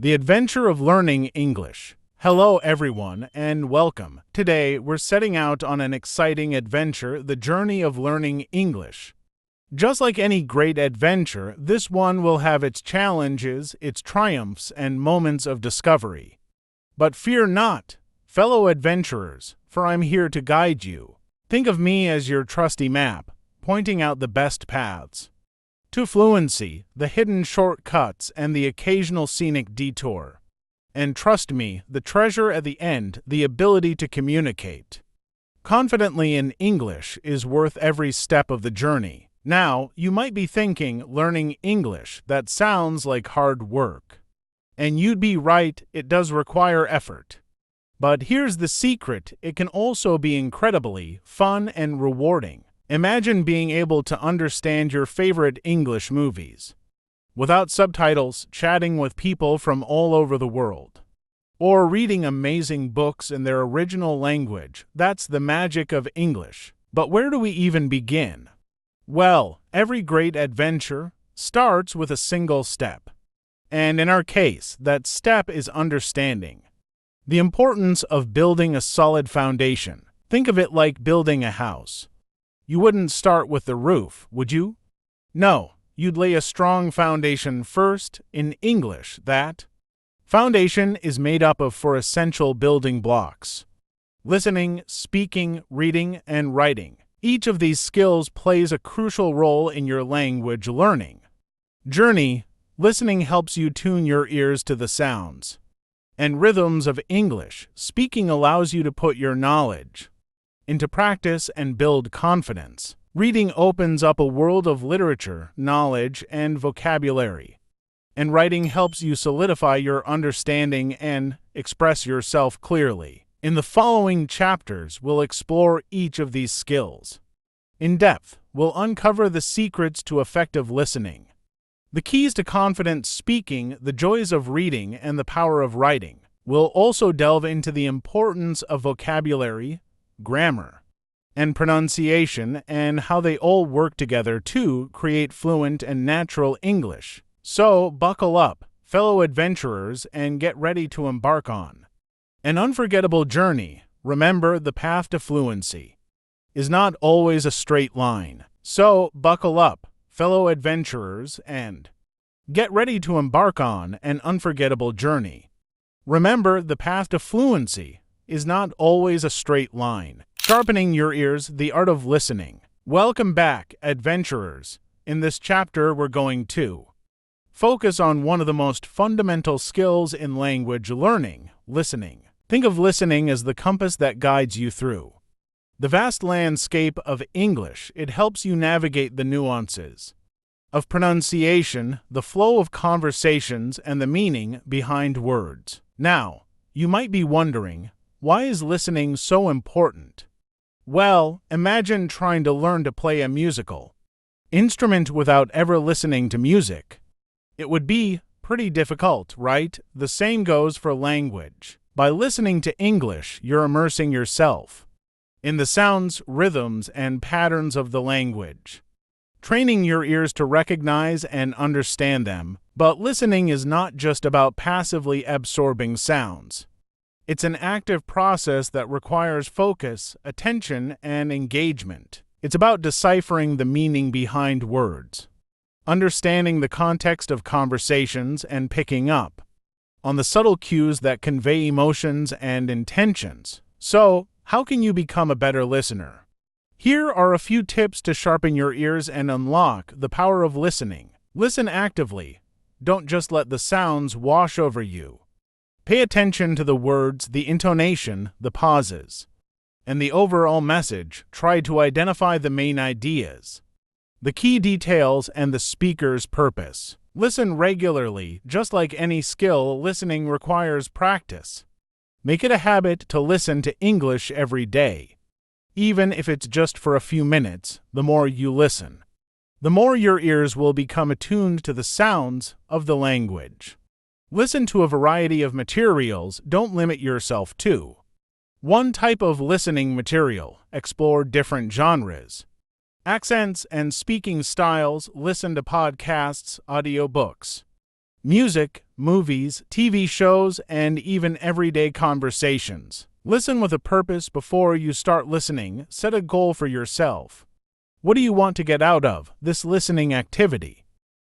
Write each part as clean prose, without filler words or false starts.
The adventure of learning English. Hello everyone and welcome. Today we're setting out on an exciting adventure, the journey of learning English. Just like any great adventure, this one will have its challenges, its triumphs, and moments of discovery. But fear not, fellow adventurers, for I'm here to guide you. Think of me as your trusty map, pointing out the best paths to fluency, the hidden shortcuts, and the occasional scenic detour. And trust me, the treasure at the end, the ability to communicate confidently in English, is worth every step of the journey. Now, you might be thinking, learning English, that sounds like hard work. And you'd be right, it does require effort. But here's the secret, it can also be incredibly fun and rewarding. Imagine being able to understand your favorite English movies without subtitles, chatting with people from all over the world, or reading amazing books in their original language. That's the magic of English. But where do we even begin? Well, every great adventure starts with a single step. And in our case, that step is understanding. The importance of building a solid foundation. Think of it like building a house. You wouldn't start with the roof, would you? No, you'd lay a strong foundation first. In English, that foundation is made up of four essential building blocks: listening, speaking, reading, and writing. Each of these skills plays a crucial role in your language learning journey. Listening helps you tune your ears to the sounds and rhythms of English. Speaking allows you to put your knowledge into practice and build confidence. Reading opens up a world of literature, knowledge, and vocabulary. And writing helps you solidify your understanding and express yourself clearly. In the following chapters, we'll explore each of these skills in depth. We'll uncover the secrets to effective listening, the keys to confident speaking, the joys of reading, and the power of writing. We'll also delve into the importance of vocabulary, grammar, and pronunciation, and how they all work together to create fluent and natural English. So, buckle up, fellow adventurers, and get ready to embark on an unforgettable journey. Remember, the path to fluency is not always a straight line. So, buckle up, fellow adventurers, and get ready to embark on an unforgettable journey. Remember, the path to fluency is not always a straight line. Sharpening your ears, the art of listening. Welcome back, adventurers. In this chapter, we're going to focus on one of the most fundamental skills in language learning, listening. Think of listening as the compass that guides you through the vast landscape of English. It helps you navigate the nuances of pronunciation, the flow of conversations, and the meaning behind words. Now, you might be wondering, why is listening so important? Well, imagine trying to learn to play a musical instrument without ever listening to music. It would be pretty difficult, right? The same goes for language. By listening to English, you're immersing yourself in the sounds, rhythms, and patterns of the language, training your ears to recognize and understand them. But listening is not just about passively absorbing sounds. It's an active process that requires focus, attention, and engagement. It's about deciphering the meaning behind words, understanding the context of conversations, and picking up on the subtle cues that convey emotions and intentions. So, how can you become a better listener? Here are a few tips to sharpen your ears and unlock the power of listening. Listen actively. Don't just let the sounds wash over you. Pay attention to the words, the intonation, the pauses, and the overall message. Try to identify the main ideas, the key details, and the speaker's purpose. Listen regularly. Just like any skill, listening requires practice. Make it a habit to listen to English every day. Even if it's just for a few minutes, the more you listen, the more your ears will become attuned to the sounds of the language. Listen to a variety of materials. Don't limit yourself to one type of listening material. Explore different genres, accents, and speaking styles. Listen to podcasts, audiobooks, music, movies, TV shows, and even everyday conversations. Listen with a purpose before you start listening. Set a goal for yourself. What do you want to get out of this listening activity?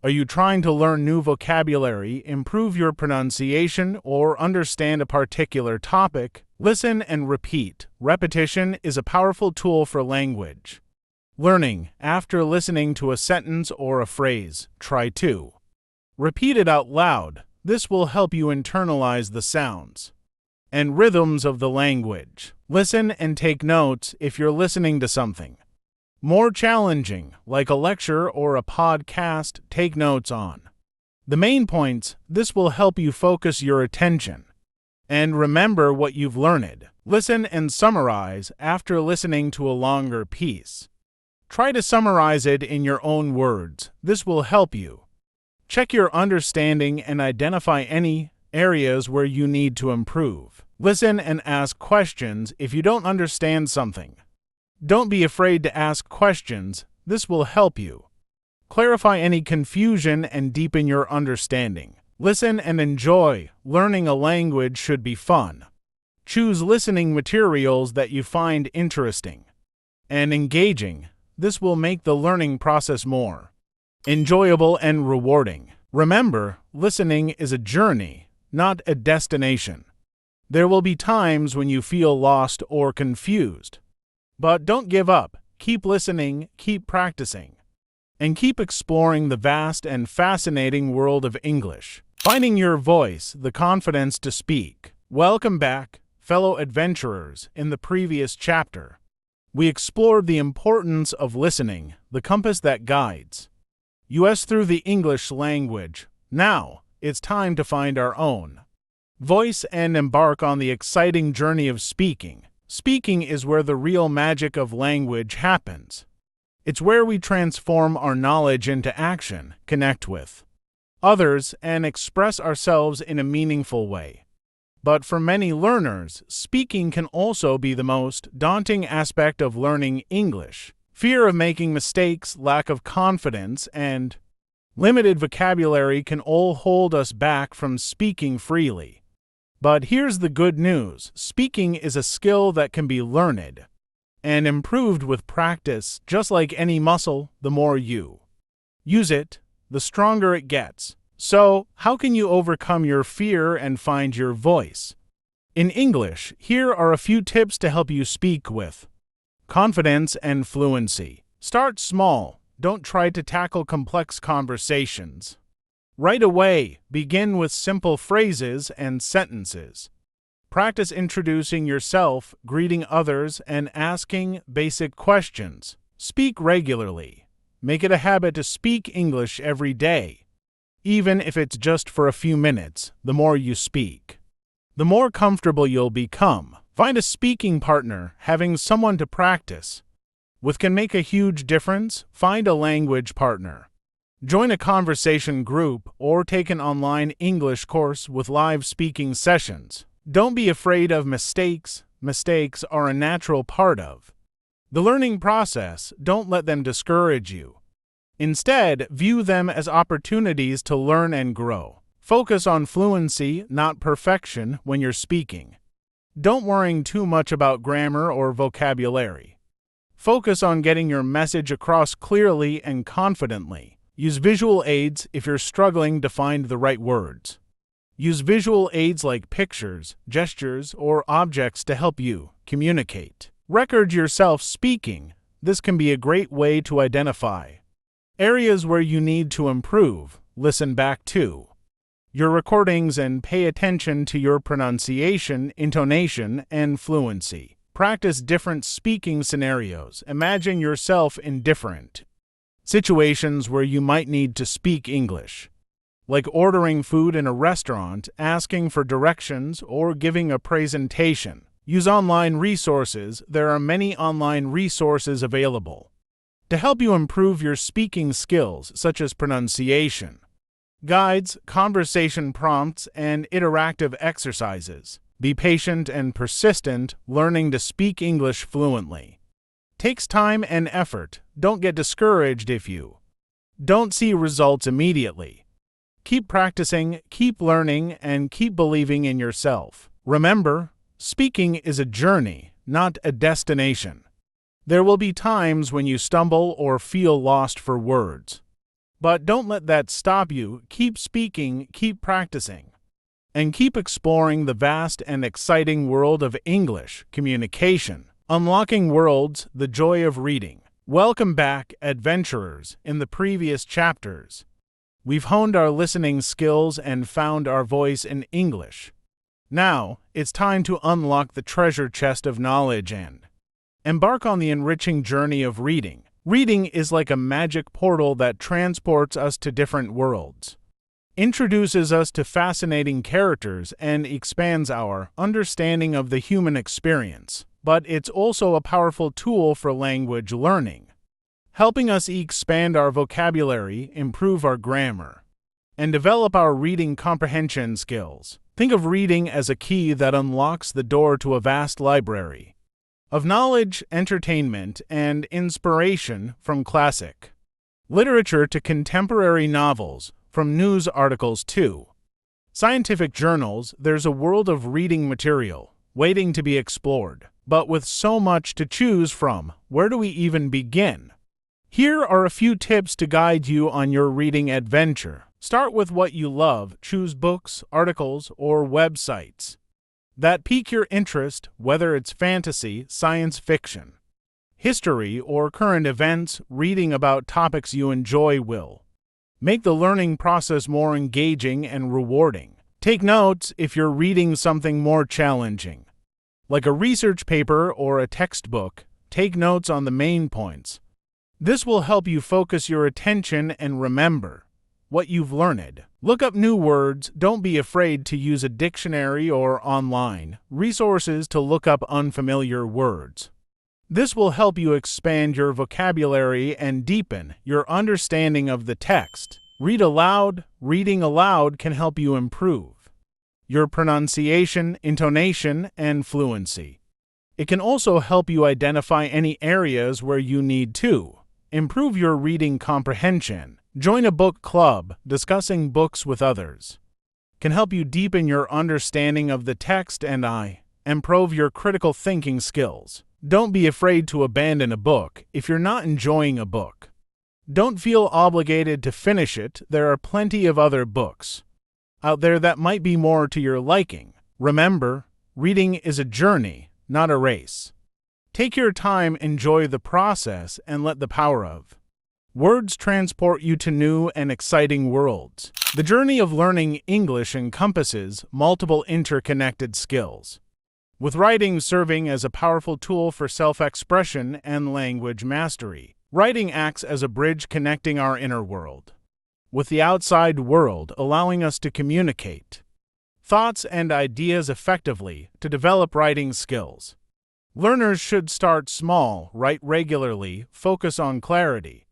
Are you trying to learn new vocabulary, improve your pronunciation, or understand a particular topic? Listen and repeat. Repetition is a powerful tool for language learning. After listening to a sentence or a phrase, try to repeat it out loud. This will help you internalize the sounds and rhythms of the language. Listen and take notes if you're listening to something more challenging, like a lecture or a podcast. Take notes on the main points. This will help you focus your attention and remember what you've learned. Listen and summarize after listening to a longer piece. Try to summarize it in your own words. This will help you check your understanding and identify any areas where you need to improve. Listen and ask questions if you don't understand something. Don't be afraid to ask questions. This will help you clarify any confusion and deepen your understanding. Listen and enjoy. Learning a language should be fun. Choose listening materials that you find interesting and engaging. This will make the learning process more enjoyable and rewarding. Remember, listening is a journey, not a destination. There will be times when you feel lost or confused. But don't give up. Keep listening, keep practicing, and keep exploring the vast and fascinating world of English. Finding your voice, the confidence to speak. Welcome back, fellow adventurers. In the previous chapter, we explored the importance of listening, the compass that guides us through the English language. Now, it's time to find our own voice and embark on the exciting journey of speaking. Speaking is where the real magic of language happens. It's where we transform our knowledge into action, connect with others, and express ourselves in a meaningful way. But for many learners, speaking can also be the most daunting aspect of learning English. Fear of making mistakes, lack of confidence, and limited vocabulary can all hold us back from speaking freely. But here's the good news. Speaking is a skill that can be learned and improved with practice. Just like any muscle, the more you use it, the stronger it gets. So, how can you overcome your fear and find your voice in English? Here are a few tips to help you speak with confidence and fluency. Start small. Don't try to tackle complex conversations right away. Begin with simple phrases and sentences. Practice introducing yourself, greeting others, and asking basic questions. Speak regularly. Make it a habit to speak English every day. Even if it's just for a few minutes, the more you speak, the more comfortable you'll become. Find a speaking partner. Having someone to practice with can make a huge difference. Find a language partner. Join a conversation group or take an online English course with live speaking sessions. Don't be afraid of mistakes. Mistakes are a natural part of the learning process. Don't let them discourage you. Instead, view them as opportunities to learn and grow. Focus on fluency, not perfection, when you're speaking. Don't worry too much about grammar or vocabulary. Focus on getting your message across clearly and confidently. Use visual aids if you're struggling to find the right words. Use visual aids like pictures, gestures, or objects to help you communicate. Record yourself speaking. This can be a great way to identify areas where you need to improve. Listen back to your recordings and pay attention to your pronunciation, intonation, and fluency. Practice different speaking scenarios. Imagine yourself in different situations where you might need to speak English, like ordering food in a restaurant, asking for directions, or giving a presentation. Use online resources. There are many online resources available to help you improve your speaking skills, such as pronunciation guides, conversation prompts, and interactive exercises. Be patient and persistent. Learning to speak English fluently takes time and effort. Don't get discouraged if you don't see results immediately. Keep practicing, keep learning, and keep believing in yourself. Remember, speaking is a journey, not a destination. There will be times when you stumble or feel lost for words. But don't let that stop you. Keep speaking, keep practicing, and keep exploring the vast and exciting world of English communication. Unlocking worlds, the joy of reading. Welcome back, adventurers. In the previous chapters, we've honed our listening skills and found our voice in English. Now, it's time to unlock the treasure chest of knowledge and embark on the enriching journey of reading. Reading is like a magic portal that transports us to different worlds, introduces us to fascinating characters, and expands our understanding of the human experience. But it's also a powerful tool for language learning, helping us expand our vocabulary, improve our grammar, and develop our reading comprehension skills. Think of reading as a key that unlocks the door to a vast library of knowledge, entertainment, and inspiration, from classic literature to contemporary novels, from news articles to scientific journals. There's a world of reading material waiting to be explored. But with so much to choose from, where do we even begin? Here are a few tips to guide you on your reading adventure. Start with what you love. Choose books, articles, or websites that pique your interest, whether it's fantasy, science fiction, history, or current events. Reading about topics you enjoy will make the learning process more engaging and rewarding. Take notes if you're reading something more challenging, like a research paper or a textbook. Take notes on the main points. This will help you focus your attention and remember what you've learned. Look up new words. Don't be afraid to use a dictionary or online resources to look up unfamiliar words. This will help you expand your vocabulary and deepen your understanding of the text. Read aloud. Reading aloud can help you improve your pronunciation, intonation, and fluency. It can also help you identify any areas where you need to improve your reading comprehension. Join a book club. Discussing books with others can help you deepen your understanding of the text and improve your critical thinking skills. Don't be afraid to abandon a book if you're not enjoying a book. Don't feel obligated to finish it. There are plenty of other books out there that might be more to your liking. Remember, reading is a journey, not a race. Take your time, enjoy the process, and let the power of words transport you to new and exciting worlds. The journey of learning English encompasses multiple interconnected skills, with writing serving as a powerful tool for self-expression and language mastery. Writing acts as a bridge connecting our inner world with the outside world, allowing us to communicate thoughts and ideas effectively. To develop writing skills, learners should start small, write regularly, focus on clarity,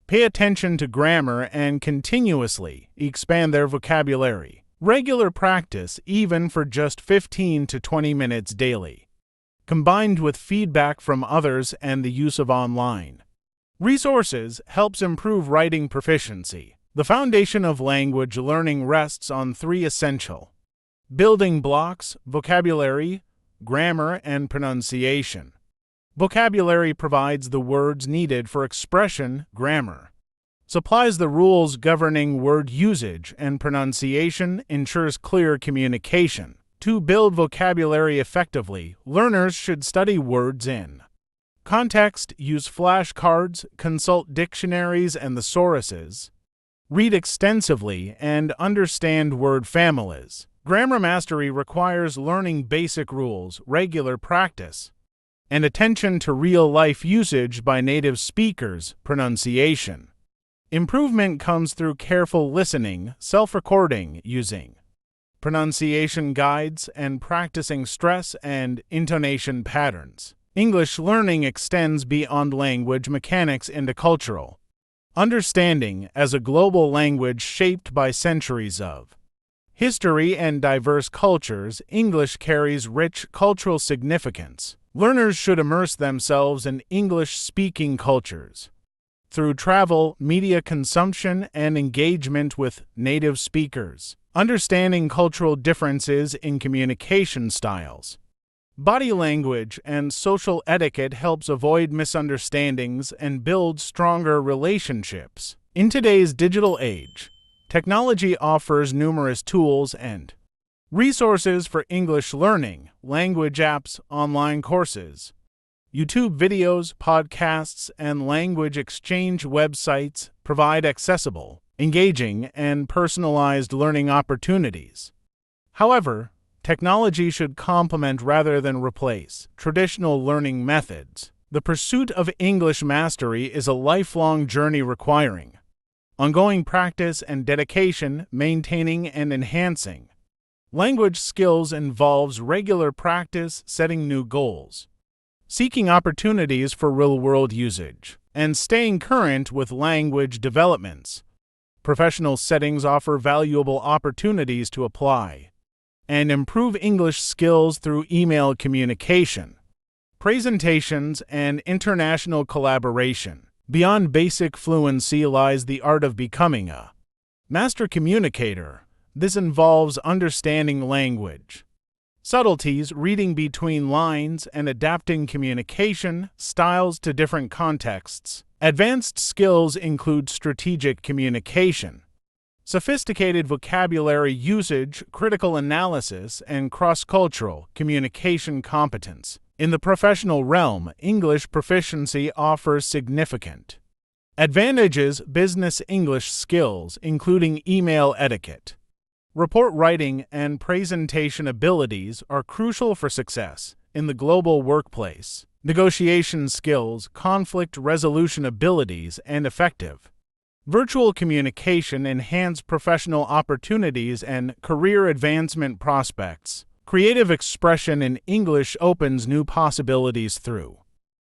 pay attention to grammar, and continuously expand their vocabulary. Regular practice, even for just 15 to 20 minutes daily, combined with feedback from others and the use of online resources, helps improve writing proficiency. The foundation of language learning rests on three essential building blocks: vocabulary, grammar, and pronunciation. Vocabulary provides the words needed for expression. Grammar supplies the rules governing word usage, and pronunciation ensures clear communication. To build vocabulary effectively, learners should study words in context, use flashcards, consult dictionaries and thesauruses, read extensively, and understand word families. Grammar mastery requires learning basic rules, regular practice, and attention to real-life usage by native speakers. Pronunciation improvement comes through careful listening, self-recording, using pronunciation guides, and practicing stress and intonation patterns. English learning extends beyond language mechanics into cultural understanding. As a global language shaped by centuries of history and diverse cultures, English carries rich cultural significance. Learners should immerse themselves in English-speaking cultures, through travel, media consumption, and engagement with native speakers. Understanding cultural differences in communication styles. Body language and social etiquette helps avoid misunderstandings and build stronger relationships. In today's digital age, technology offers numerous tools and resources for English learning, language apps, online courses, YouTube videos, podcasts, and language exchange websites provide accessible, engaging, and personalized learning opportunities. However, technology should complement rather than replace traditional learning methods. The pursuit of English mastery is a lifelong journey requiring ongoing practice and dedication, maintaining and enhancing language skills involves regular practice, setting new goals, seeking opportunities for real-world usage, and staying current with language developments. Professional settings offer valuable opportunities to apply and improve English skills through email communication, presentations, and international collaboration. Beyond basic fluency lies the art of becoming a master communicator. This involves understanding language subtleties, reading between lines, and adapting communication styles to different contexts. Advanced skills include strategic communication, sophisticated vocabulary usage, critical analysis, and cross-cultural communication competence. In the professional realm, English proficiency offers significant advantages. Business English skills, including email etiquette, report writing, and presentation abilities, are crucial for success in the global workplace. Negotiation skills, conflict resolution abilities, and effective virtual communication enhance professional opportunities and career advancement prospects. Creative expression in English opens new possibilities through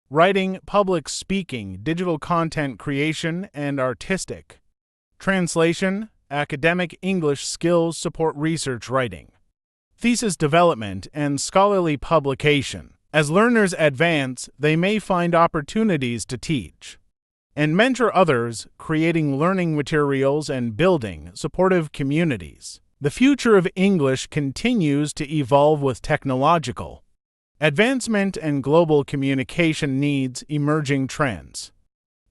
writing, public speaking, digital content creation, and artistic translation. Academic English skills support research writing, thesis development, and scholarly publication. As learners advance, they may find opportunities to teach and mentor others, creating learning materials and building supportive communities. The future of English continues to evolve with technological advancement and global communication needs. Emerging trends,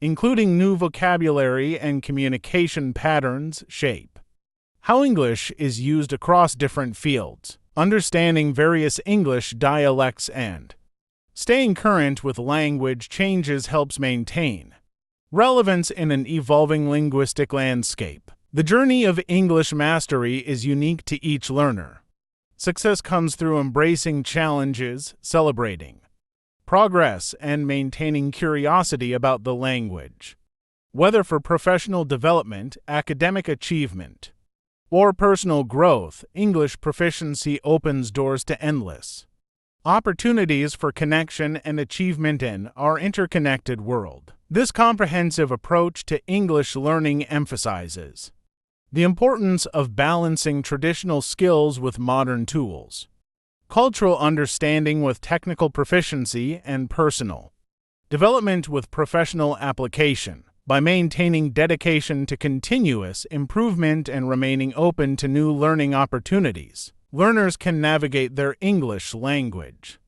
including new vocabulary and communication patterns, shape how English is used across different fields. Understanding various English dialects and staying current with language changes helps maintain relevance in an evolving linguistic landscape. The journey of English mastery is unique to each learner. Success comes through embracing challenges, celebrating progress, and maintaining curiosity about the language. Whether for professional development, academic achievement, or personal growth, English proficiency opens doors to endless opportunities for connection and achievement in our interconnected world. This comprehensive approach to English learning emphasizes the importance of balancing traditional skills with modern tools, cultural understanding with technical proficiency, and personal development with professional application. By maintaining dedication to continuous improvement and remaining open to new learning opportunities, learners can navigate their English language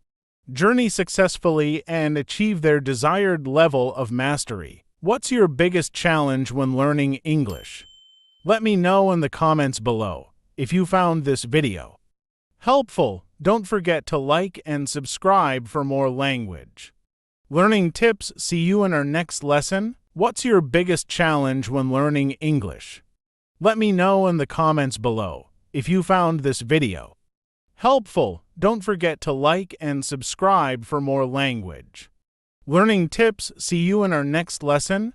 journey successfully and achieve their desired level of mastery. What's your biggest challenge when learning English? Let me know in the comments below. If you found this video helpful, don't forget to like and subscribe for more language learning tips. See you in our next lesson. What's your biggest challenge when learning English? Let me know in the comments below. If you found this video helpful, don't forget to like and subscribe for more language learning tips. See you in our next lesson.